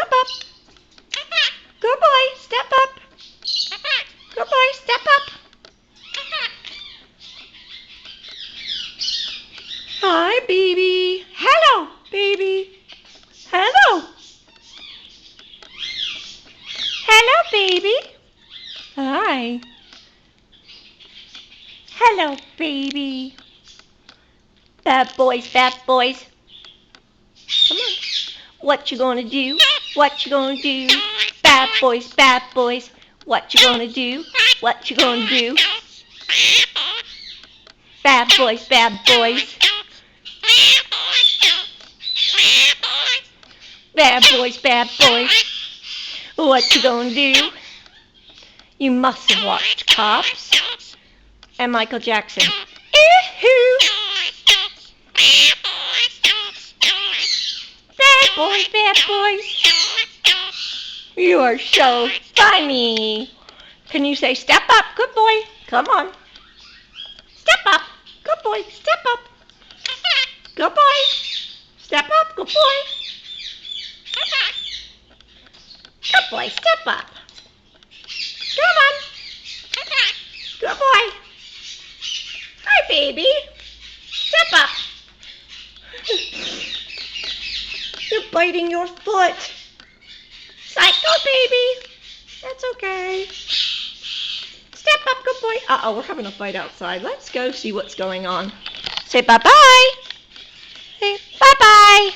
Step up. Good boy. Step up. Good boy. Step up. Hi, baby. Hello, baby. Hello. Hello, baby. Hi. Hello, baby. Bad boys, bad boys. Come on. What you gonna do? What you gonna do? Bad boys, bad boys. What you gonna do? What you gonna do? Bad boys, bad boys. Bad boys, bad boys. What you gonna do? You must have watched Cops and Michael Jackson. Ooh-hoo. Bad boys, bad boys. You are so funny. Can you say step up? Good boy. Come on. Step up. Good boy. Step up. Good boy. Step up. Good boy. Good boy. Step up. Come on. Good boy. Hi, baby. Step up. You're biting your foot. Psycho, baby. That's okay. Step up, good boy. Uh-oh, we're having a fight outside. Let's go see what's going on. Say bye-bye. Say bye-bye.